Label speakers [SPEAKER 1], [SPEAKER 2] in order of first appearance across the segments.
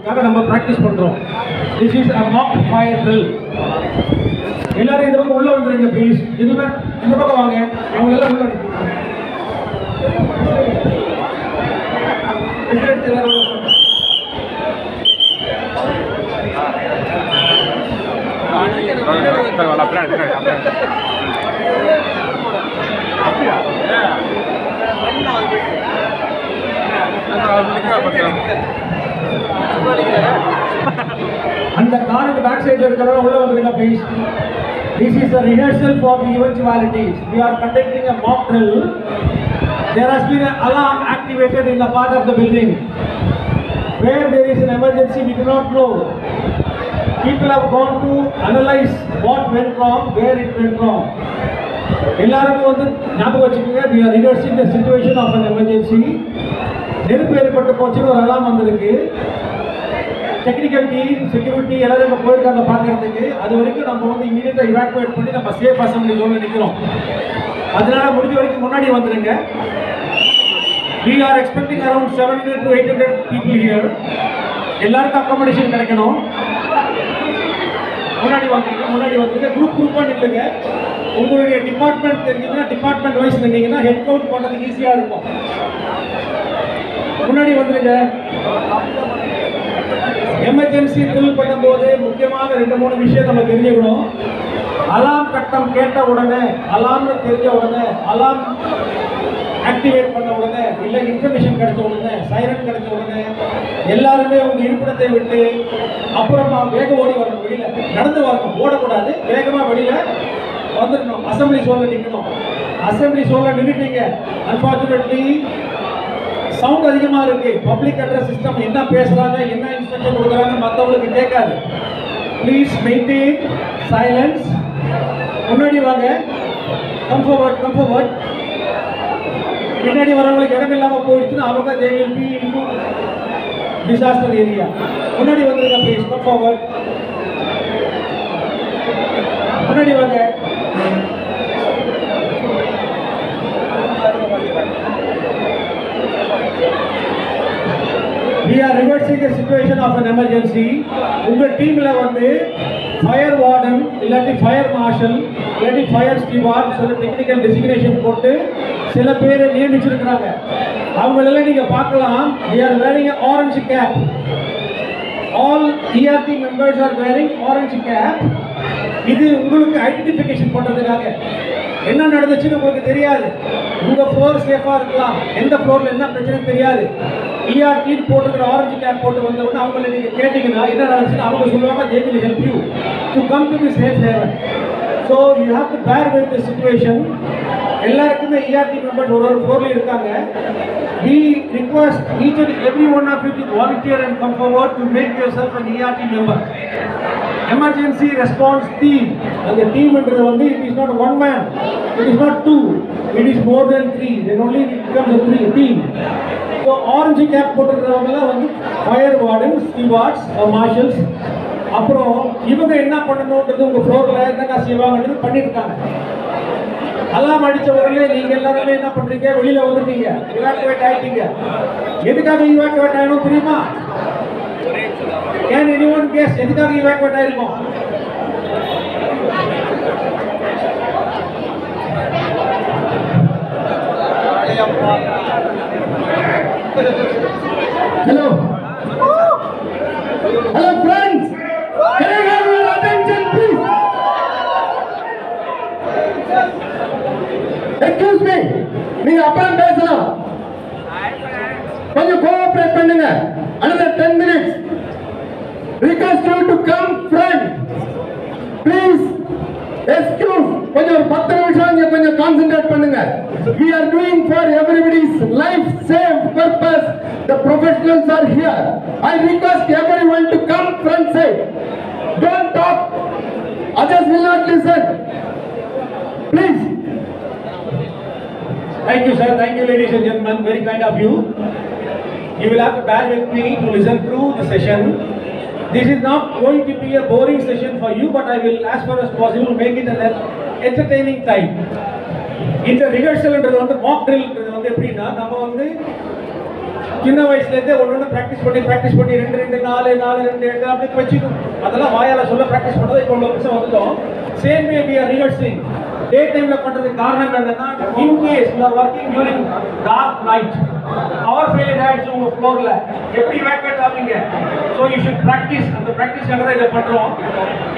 [SPEAKER 1] பண்ணுறதுக்காக நம்ம ப்ராக்டிஸ் பண்ணுறோம். This is a mock fire drill. எல்லாரும் இந்த பக்கம் உள்ள வந்துருங்க ப்ளீஸ். இந்த பக்கம் வாங்க, அவங்க எல்லாம் உள்ள அந்த காருக்கு பேக் சைடுல இருக்கிறவங்க உள்ள வந்துருங்க please. This is a rehearsal for the eventualities. We are conducting a mock drill. There has been an alarm activated in the part of the building. Where there is an emergency, we do not know. People have gone to analyze what went wrong, where it went wrong. எல்லாருக்கும் வந்து ஞாபகம் வச்சுக்கோங்க, we are rehearsing the situation of an emergency. நெருப்பு ஏற்பட்டு போச்சுன்னு ஒரு அலாம் வந்திருக்கு. Technical team, security எல்லாரும் நம்ம போயிருக்காங்க பார்க்கறதுக்கு. அது வரைக்கும் நம்ம வந்து இமீடியட்டாக இவாக்குவேட் பண்ணி நம்ம சேஃப் அசம்பிளி ஜோனில் நிற்கிறோம். அதனால முடிஞ்ச வரைக்கும் முன்னாடி வந்துடுங்க. We are expecting around 700 to 800 people here. எல்லாருக்கும் அக்காமடேஷன் கிடைக்கணும். முன்னாடி வந்துருங்க. குரூப்பாக நில்லுங்க. உங்களுடைய டிபார்ட்மெண்ட் தெரிஞ்சதுன்னா டிபார்ட்மெண்ட் வைஸ் நின்னீங்கன்னா ஹெட் கவுண்ட் பண்ணுறதுக்கு ஈஸியாக இருக்கும். முன்னாடி வந்துருங்க. எமர்ஜென்சி ட்ரில் பண்ணும்போது முக்கியமான 2-3 விஷயம் நம்ம தெரிஞ்சுக்கணும். அலாம் கட்டம் கேட்ட உடனே, அலாம்னு தெரிஞ்ச உடனே, அலாம் ஆக்டிவேட் பண்ண உடனே, இல்லை இன்ஃபர்மேஷன் கிடைச்ச உடனே, சைரன் கிடைச்ச உடனே எல்லாருமே உங்க இருப்பிடத்தை விட்டு அப்புறமா வேக ஓடி வரணும். வெளியில நடந்து வரணும், ஓடக்கூடாது. வேகமா வெளியில வந்துடணும். அசம்பிளி சோல்ல நிற்கணும். அசம்பிளி சோல்ல நின்றுட்டீங்க. அன்பார்ச்சுனேட்லி சவுண்ட் அதிகமா இருக்கு. பப்ளிக் அட்ரஸ் சிஸ்டம் என்ன பேசுறாங்க, என்ன இன்ஸ்ட்ரக்ஷன் கொடுக்குறாங்க மற்றவங்களுக்கு கேட்காது. Please maintain silence. முன்னாடி வாங்க. Come forward. பின்னாடி வரவங்களுக்கு இடம் இல்லாம போயிடுச்சுன்னா அவங்க they will be into disaster area. முன்னாடி வந்துருங்க ப்ளீஸ். Come forward. முன்னாடி வாங்க. We are reversing the situation of an emergency. உங்க டீம்ல வந்து ஃபயர் வார்டன் இல்லாட்டி ஃபயர் மார்ஷல் இல்லாட்டி ஃபயர் ஸ்டீவார்ட் சில டெக்னிக்கல் டெசிக்னேஷன் போட்டு சில பேரை நியமிச்சிருக்கிறாங்க. அவங்களெல்லாம் நீங்க பார்க்கலாம். They are wearing an orange cap. All ERT members are wearing orange cap. இது உங்களுக்கு ஐடென்டிஃபிகேஷன் பண்றதுக்காக. என்ன நடந்துச்சுன்னு உங்களுக்கு தெரியாது. உங்க ஃப்ளோர் சேஃபா இருக்கலாம், எந்த ஃப்ளோர்ல என்ன பிரச்சனை தெரியாது. ERT போட்டுக்கிற ஆரஞ்சு கேப் போட்டு வந்தவொடனே அவங்களை நீங்க கேட்டீங்கன்னா என்ன நடந்துச்சுன்னு அவங்க சொல்லுவாங்க. they will help you to come to the safe haven. So you have to bear with the situation. எல்லாருக்குமே ERT மெம்பர்ஸ் ஒரு ஃப்ளோர்ல இருக்காங்க. We request each and every one of you to volunteer and come forward to make yourself an ERT member. Emergency response team. And the team என்றது வந்து it is not one man, it is not two, it is more than 3. Then only it becomes a team. So orange cap போட்டுக்கிறவங்கலாம் வந்து fire wardens, ஸ்டீவார்ட்ஸ், Marshall's. அப்புறம் இவங்க என்ன பண்ணணும்ன்றது உங்க ஃப்ளோர்ல என்னென்ன செய்வாங்கன்றது பண்ணிருக்காங்க. அலாம் அடிச்ச உடனே நீங்க எல்லாருமே என்ன பண்றீங்க, வெளியில வந்துட்டீங்க, இவாக்குவேட் ஆயிட்டீங்க. எதுக்காக இவாக்குவேட் ஆகணும் தெரியுமா? Can anyone guess எதுக்காக இவாக்குவேட் ஆயிருக்கும்? Hello friends, can I have your attention please? Excuse me, நீங்க அப்புறம் பேசலாம். கொஞ்சம் கோஆபரேட் பண்ணுங்க. Another 10 minutes. Request you to come front. Please excuse. கொஞ்சம் 10 நிமிஷம் இங்க கொஞ்சம் கான்சென்ட்ரேட் பண்ணுங்க. We are doing for everybody's life safe purpose. The professionals are here. I request everyone to come front side. Don't talk. Others will not listen. Please. Thank you sir. Thank you ladies and gentlemen. Very kind of you. You will have to bear with me to listen through the session. This is not going to be a boring session for you, but I will as far as possible make it an entertaining time. இந்த ரிஹர்சல்ன்றது வந்து Mach ட்ரில்ன்றது வந்து எப்படின்னா நம்ம வந்து சின்ன வயசுலேருந்தே ஒன்று practice பண்ணி 2 2 4 4 2 2 அப்படி வச்சுக்கணும். அதெல்லாம் வாயால் சொல்ல ப்ராக்டிஸ் பண்ணதை இப்போ 1 வருஷம் வந்துட்டோம். Same way we are rehearsing. Day டைமில் பண்ணுறதுக்கு காரணம் என்னன்னா, in case you are working during dark night, power failure ஆகிடுச்சு உங்கள் ஃப்ளோரில், எப்படி எவாக்குவேட் ஆவீங்க? So you should practice. அந்த ப்ராக்டிஸ்க்காக தான் இதை பண்ணுறோம்.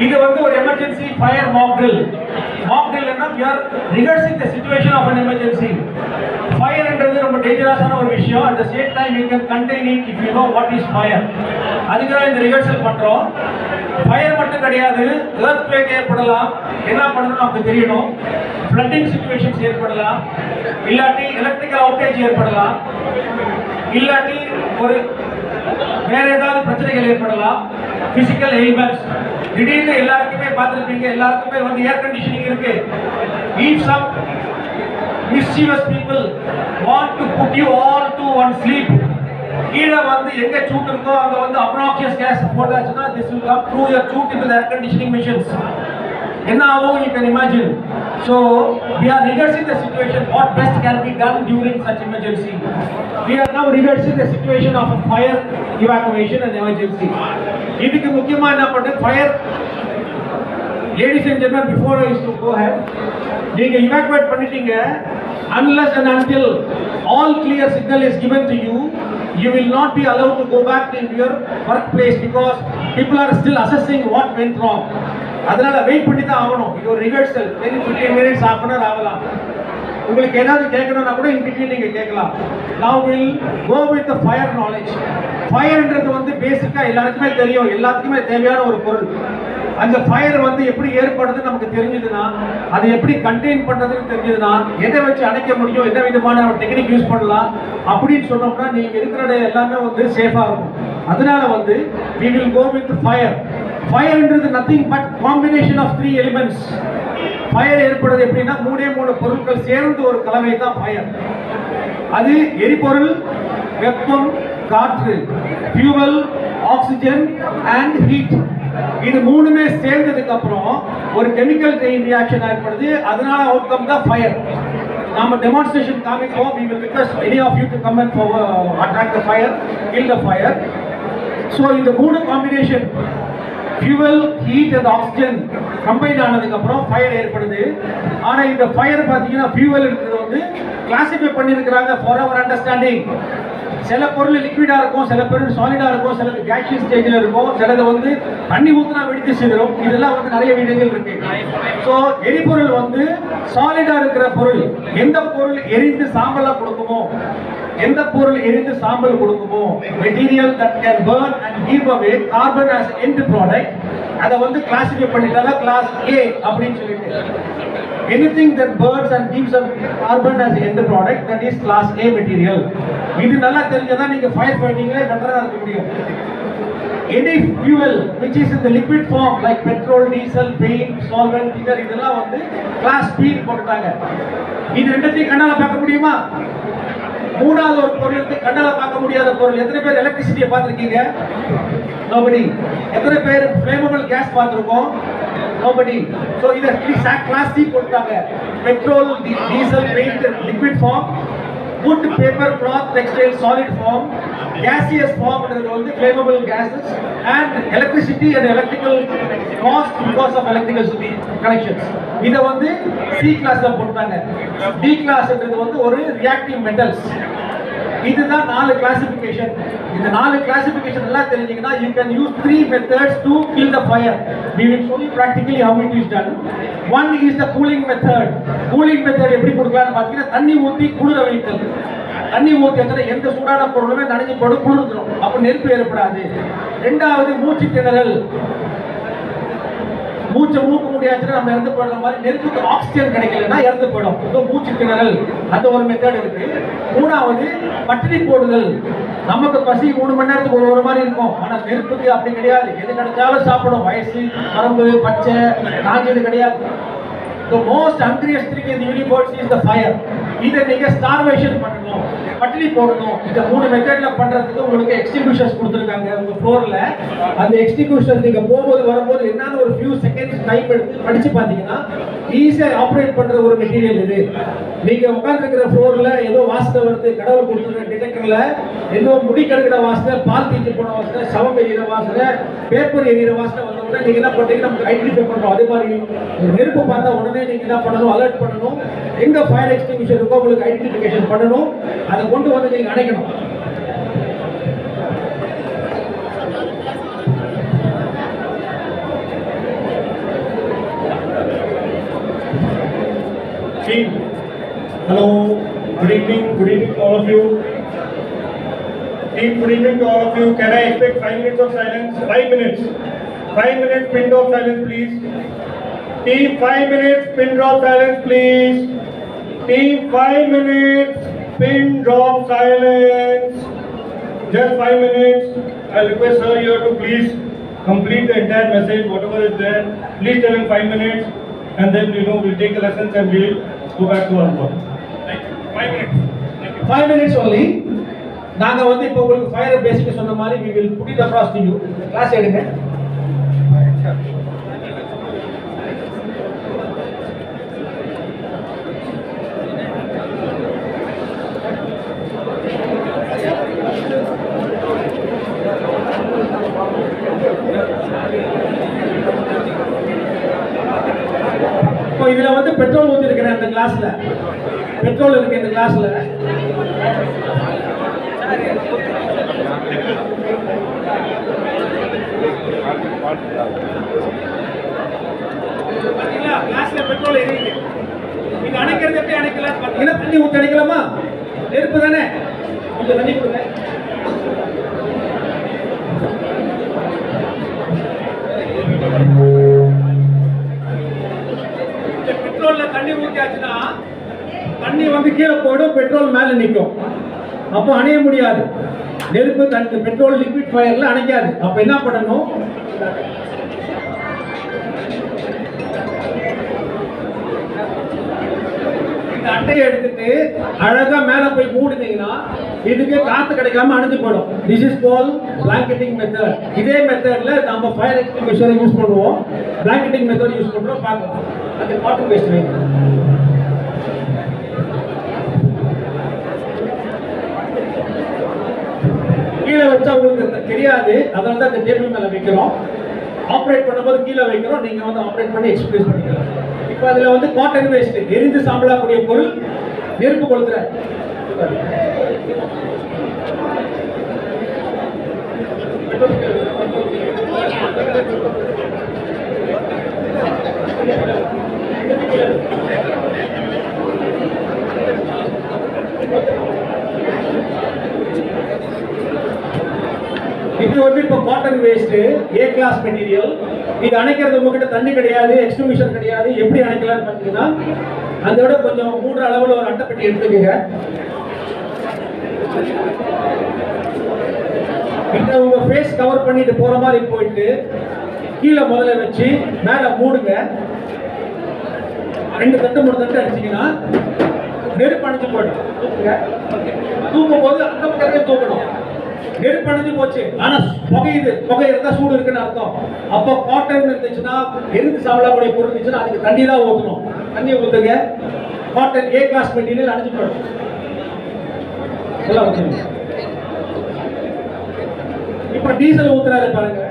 [SPEAKER 1] இது வந்து ஒரு emergency fire mock drill. Mock ட்ரில்னா we are rehearsing the situation of an emergency. ஃபயர்ன்றது ரொம்ப டேஞ்சரஸான ஒரு விஷயம். At the same time you can contain it if you know what is fire. அதுக்காக இந்த ரிஹர்சல் பண்ணுறோம். ஃபயர் மட்டும் கிடையாது, எர்த்குவேக் ஏற்படலாம், என்ன பண்ணணும்னு நமக்கு தெரியணும். ஃப்ளட்டிங் சிச்சுவேஷன்ஸ் ஏற்படலாம், இல்லாட்டி எலக்ட்ரிக்கல் அவுட்டேஜ் ஏற்படலாம், இல்லாட்டி ஒரு வேற ஏதாவது பிரச்சனைகள் ஏற்படலாம், பிசிக்கல் எலிமெண்ட்ஸ். திடீர்னு எல்லாருக்குமே பார்த்துருப்பீங்க, எல்லாருக்குமே வந்து ஏர் கண்டிஷனிங் இருக்கு. If some mischievous people want to put you all to one sleep, கீழே வந்து எங்க சூட் இருக்கோ அங்க வந்து obnoxious gas போட்டாச்சுன்னா this will come through your chute into the air conditioning machines. என்ன ஆகும் you can imagine. So we are rehearsing the situation, what best can be done during such emergency. We are now rehearsing the situation of a fire evacuation and emergency. இதுக்கு முக்கியமா என்ன பண்றது, fire. Ladies and gentlemen, before I used to go ahead, நீங்க evacuate பண்ணிட்டீங்க, unless and until all clear signal is given to you, you will not be allowed to go back to your workplace because people are still assessing what went wrong. அதனால wait பண்ணி தான் ஆகணும். இது ஒரு rehearsal, 10-15 minutes, half an hour ஆகலாம். உங்களுக்கு ஏதாவது கேட்கணும்னா கூட in between நீங்க கேட்கலாம். Now we'll go with the fire knowledge. ஃபயர்ன்றது வந்து பேசிக்கா எல்லாருக்குமே தெரியும், எல்லாத்துக்குமே தேவையான ஒரு பொருள். அந்த ஃபயர் வந்து எப்படி ஏற்படுதுன்னு நமக்கு தெரிஞ்சதுன்னா, அதை எப்படி கண்டெயின் பண்றதுன்னு தெரிஞ்சதுன்னா, எதை வச்சு அணைக்க முடியும், என்ன விதமான டெக்னிக் யூஸ் பண்ணலாம் அப்படின்னு சொன்னோம்னா நீங்க இருக்கிற எல்லாமே வந்து சேஃபா இருக்கும். அதனால வந்து we will go with fire. ஃபயர்ன்றது nothing but combination of 3 elements. Fire ஏற்படுது எப்படின்னா 3 பொருட்கள் சேர்ந்து ஒரு கலவை தான் ஃபயர். அது எரிபொருள், வெப்பம், காற்று, fuel, oxygen and heat. இது மூணுமே சேர்ந்ததுக்கு அப்புறம் ஒரு கெமிக்கல் செயின் ரியாக்ஷன் ஏற்படுது. அதனால அவுட்கம் தான் ஃபயர். நாம டெமான்ஸ்ட்ரேஷன் காமிப்போம். we will request any of you to come and attack the fire, kill the fire. so இந்த மூணு combination fuel, heat and oxygen combine ஆனதுக்கு அப்புறம் ஃபயர் ஏற்படுது. ஆனா இந்த ஃபயர் பாத்தீங்கன்னா fuel இருக்குது வந்து கிளாசிஃபை பண்ணியிருக்கிறாங்க for our understanding. சில பொருள் லிக்விடா இருக்கும், சில பொருள் சாலிடா இருக்கும், சிலது கேஷியஸ் ஸ்டேஜ்ல இருக்கும், சிலது வந்து தண்ணி ஊத்துனா வெடித்து சிதறும். இதெல்லாம் வந்து நிறைய விதங்கள் இருக்கு. சோ எரிபொருள் வந்து சாலிடா இருக்கிற பொருள், எந்த பொருள் எரிந்து சாம்பலா கொடுக்குமோ, எந்த பொருள் எரிந்து சாம்பல் கொடுக்குமோ, material that can burn and give away carbon as end product, அதை வந்து கிளாசிஃபை பண்ணிட்டாங்க கிளாஸ் A அப்படின்னு சொல்லிட்டு. anything that burns and gives a carbon as end product, that is class A material. இது நல்லா தெரிஞ்சதா நீங்க ஃபயர் ஃபைட்டிங்ல பெட்டரா இருக்க முடியும். any fuel which is in the liquid form like petrol, diesel, paint, solvent, இதெல்லாம் வந்து கிளாஸ் B போட்டுட்டாங்க. இது ரெண்டுத்தையும் கண்ணால பார்க்க முடியுமா? மூணாவது ஒரு பொருளுக்கு கண்ணால பார்க்க முடியாத பொருள். எத்தனை பேர் எலக்ட்ரிசிட்டியை பார்த்திருக்கீங்க? nobody. எத்தனை பேர் flammable gas பார்த்திருக்கோம்? nobody. so இத கிளாஸ் C போட்டாங்க. Petrol, diesel, paint liquid form, wood, paper, cloth, textile solid form, gaseous form ன்றது வந்து flammable gases, and electricity and electrical cost because of electrical connections. இத வந்து C கிளாஸ்ல போட்டாங்க. D கிளாஸ்ன்றது வந்து ஒரு reactive metals. இதுதான் 4 கிளாசிஃபிகேஷன். இந்த 4 கிளாசிஃபிகேஷன் எல்லாம் தெரிஞ்சீங்கன்னா you can use 3 methods to kill the fire. We will show you practically how it is done. One is the cooling method. cooling method எப்படி கொடுக்கலாம்னு பார்த்தீங்கன்னா, தண்ணி ஊத்தி குளிர வைத்தல். தண்ணி ஊத்தி எந்த சூடான பொருளுமே நனைஞ்சு போட்டு குளிர்ந்துடும், அப்ப நெருப்பு ஏற்படாது. ரெண்டாவது மூச்சு திணறல். மூச்சு மூக்க முடியாதுன்னா நம்ம இறந்து போடுற மாதிரி, நெருப்புக்கு ஆக்சிஜன் கிடைக்கலன்னா இறந்து போயிடும். மூச்சு திணறல், அந்த ஒரு மெத்தட் இருக்கு. மூணாவது பட்டினி போடுதல். நமக்கு பசி 3 மணி நேரத்துக்கு ஒரு மாதிரி இருக்கும், ஆனா நெருப்புக்கு அப்படி கிடையாது. எது கிடைச்சாலும் சாப்பிடும். வயசு, மரம்பு, பச்சை, காஞ்சது கிடையாது. The most hungriest thing in the universe is the fire. இதை நீங்க starvation பண்ணணும், பட்டினி போடணும். இந்த மூணு மெத்தட்ல பண்றதுக்கு உங்களுக்கு எக்ஸ்டிங்விஷர்ஸ் கொடுத்துருக்காங்க உங்க ஃப்ளோர்ல. அந்த எக்ஸ்டிங்விஷர் நீங்க போகும்போது வரும்போது என்னன்னு ஒரு ஃபியூ செகண்ட்ஸ் டைம் எடுத்து படிச்சு பார்த்தீங்கன்னா ஈஸியா ஆப்ரேட் பண்ற ஒரு மெட்டீரியல் இது. நீங்க உட்காந்துருக்கிற ஃப்ளோர்ல ஏதோ வாசனை வருது, கடவுள் கொடுத்துருக்க டிடெக்டர்ல ஏதோ முடி கடுக்கிற வாசனை, பால் தீஞ்சு போன வாசனை, சவம் எரியிற வாசனை, பேப்பர் எரியிற வாசனை வந்த உடனே நீங்க என்ன பண்றீங்க, நமக்கு ஐடென்டிஃபை பண்றோம். அதே மாதிரி நெருப்பு பார்த்தா உடனே நீங்க என்ன பண்ணணும், அலர்ட் பண்ணணும். எங்க ஃபயர் எக்ஸ்டிங்விஷர் இருக்கோ உங்களுக்கு ஐடென்டிஃபிகேஷன் பண்ணணும். அதை கொண்டு வந்து நீங்க அணைக்கணும்.
[SPEAKER 2] Hello, good evening to all of you. Team, good evening to all of you. Can I expect 5 minutes of silence? 5 minutes. 5 minutes pin drop silence, please. Team, 5 minutes pin drop silence, please. Team, 5 minutes pin drop silence. Just 5 minutes. I request sir here to please complete the entire message, whatever is there. Please tell him 5 minutes, and then we'll take the lessons and we'll go back to our work. Thank you. 5 minutes.
[SPEAKER 1] 5 minutes only. நாங்க வந்து இப்போ உங்களுக்கு fire பேசிக் சொன்ன மாதிரி we will put it across to you. Class எடுங்க. இப்போ இதுல வந்து பெட்ரோல் ஊத்தி இருக்கிறேன் அந்த கிளாஸ்ல. பெட்ரோல் இருக்கு இந்த கிளாஸ்ல. கிளாஸ்ல பெட்ரோல் எரியுது. நீங்க அணைக்கிறது எப்படி அணைக்கலாம் பாத்தீங்கன்னா தண்ணி ஊத்தி அணைக்கலாமா? நெருப்பு தானே, கொஞ்சம் தண்ணி கொடுங்க. பெட்ரோல்ல தண்ணி ஊத்தியாச்சுன்னா தண்ணி வந்து கீழே போயிடும், பெட்ரோல் மேல நிற்கும். அப்போ அணைய முடியாது. நெருப்பு தண்ணி பெட்ரோல் லிக்விட் ஃபயர்ல அணைக்காது. அப்ப என்ன பண்ணணும், இந்த அட்டையை எடுத்துட்டு அழகா மேல போய் மூடுனீங்கன்னா இதுக்கு காத்து கிடைக்காம அணைஞ்சு போயிடும். This is call blanketing method. இதே மெத்தட்ல நம்ம ஃபயர் எக்ஸ்டிங்விஷரை யூஸ் பண்ணுவோம். பிளாங்கெட்டிங் மெத்தட் யூஸ் பண்றோம். பார்க்கலாம். அந்த காட்டன் வேஸ்ட் வைங்க. கீழே வச்சா உங்களுக்கு தெரியாது, அதனால தான் இந்த டேபிள் மேல வைக்கிறோம். ஆப்ரேட் பண்ணும்போது கீழே வைக்கிறோம். நீங்க வந்து ஆப்ரேட் பண்ணி எக்ஸ்பீரியன்ஸ் பண்ணிக்கலாம். இப்போ அதுல வந்து காட்டன் வேஸ்ட், எரிந்து சாம்பலாக்கூடிய பொருள், நெருப்பு கொளுத்துற. இது வந்து இப்போ cotton waste, A class material. இது அணைக்கிறது உங்ககிட்ட தண்ணி கிடையாது, எக்ஸ்டிங்விஷர் கிடையாது. எப்படி அணைக்கலாம்னு பார்த்தீங்கன்னா அதோட கொஞ்சம் மூடுற அளவில் ஒரு அட்டைப்பெட்டி எடுத்துக்கங்க. இந்த உங்க ஃபேஸ் கவர் பண்ணிட்டு போற மாதிரி போயிட்டு கீழே முதல்ல வச்சு மேல மூடுங்க. 2 தட்டு 3 தட்டு அடிச்சீங்கன்னா நெருப்பு அணைஞ்சு போயிடும். தூக்கும் போது அந்த பக்கத்தையே தூக்கணும். நெருப்பு அணைஞ்சு போச்சு, ஆனா புகையுது, புகை இருந்தா சூடு இருக்குன்னு அர்த்தம். அப்போ காட்டன் இருந்துச்சுன்னா, எரிந்து சாம்பலாக்கூடிய பொருள் இருந்துச்சுன்னா அதுக்கு தண்ணி தான் ஊற்றணும். தண்ணி ஊற்றுங்க. காட்டன் ஏ கிளாஸ் மெட்டீரியல் அணைஞ்சு போயிடும். எல்லாம் ஊற்றுங்க. இப்போ டீசல் ஊத்துறாரு பாருங்க.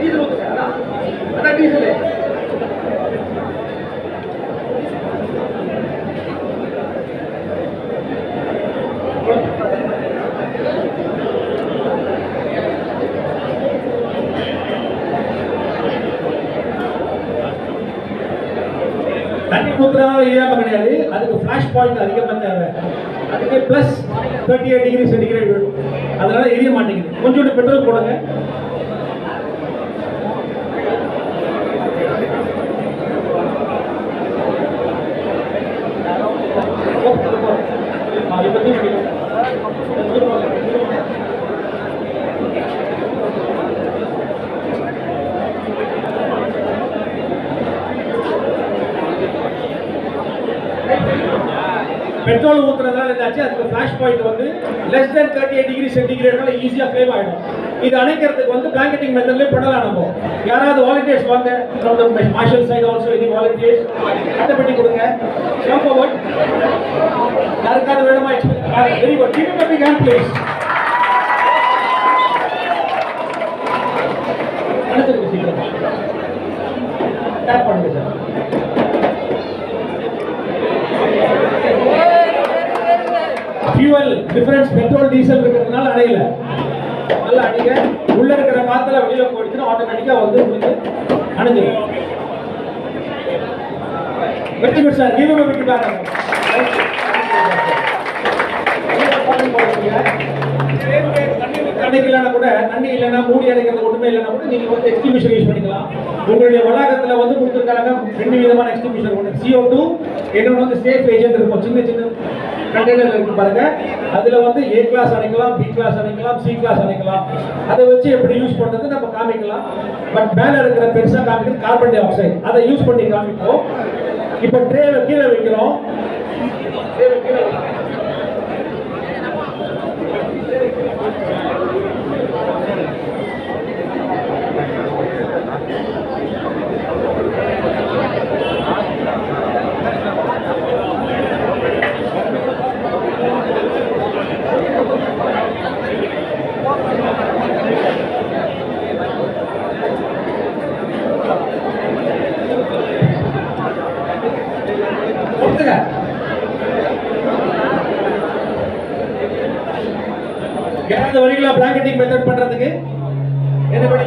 [SPEAKER 1] டீசல் ஊத்துங்க. அதான் டீசல். தண்ணி ஊத்துறதுனால இல்லாம கிடையாது, அதுக்கு ஃபிளாஷ் பாயிண்ட் அதிகமாக தேவை. அதுக்கு பிளஸ் 38 டிகிரி சென்டிகிரேட் வேணும். அதனால எரிய மாட்டேங்குது. கொஞ்சோண்டு பெட்ரோல் போடுங்க. பெட்ரோல் ஊத்துறதுனால என்னாச்சு, அதுக்கு ஃபிளாஷ் பாயிண்ட் வந்து லெஸ் தென் 38 டிகிரி சென்டிகிரேட்னால ஈஸியா ஃப்ளேம் ஆயிடும். இது அணைக்கிறதுக்கு வந்து பிளாங்கெட்டிங் மெத்தட்லயே பண்ணலாம். நம்ம யாராவது வாலண்டியர்ஸ் வாங்க, from the marshal side also any volunteers அட்டை பண்ணி கொடுங்க. come forward. யாருக்காவது வேணுமா? Very good, give him a big hand please. அடுத்து சீக்கிரம் டேப் பண்ணுங்க sir. Fuel difference, petrol diesel இருக்கிறதுனால அடையல. நல்லா அடிங்க. உள்ள இருக்கிற காத்துல வெளியில போயிடுச்சுன்னா ஆட்டோமேட்டிக்கா வந்து உங்களுக்கு அணைஞ்சிடும். வெற்றி பெற்ற sir, give him a big hand. தண்ணி இல்லைன்னா கூட, தண்ணி இல்லைன்னா மூடி அடைக்கிறது ஒன்றுமே இல்லைன்னா கூட நீங்க வந்து எக்ஸ்டிங்விஷர் யூஸ் பண்ணிக்கலாம். உங்களுடைய வளாகத்துல வந்து கொடுத்துருக்காங்க 2 விதமான எக்ஸ்டிங்விஷர். ஒன்று CO2, இன்னொன்று வந்து சேஃப் ஏஜென்ட் இருக்கும். சின்ன சின்ன கண்டெய்னர் இருக்கு பாருங்க. அதுல வந்து A கிளாஸ் அணைக்கலாம், B கிளாஸ் அணைக்கலாம், C கிளாஸ் அணைக்கலாம். அதை வச்சு எப்படி யூஸ் பண்றது நம்ம காமிக்கலாம். பட் மேல இருக்கிற பெருசா காமிக்கிறது கார்பன் டை ஆக்சைடு, அதை யூஸ் பண்ணி காமிப்போம். இப்போ ட்ரேவை கீழே வைக்கிறோம். யாராவது வரீங்களா பிளாங்கெட்டிங் மெத்தட் பண்றதுக்கு? என்ன பண்ணி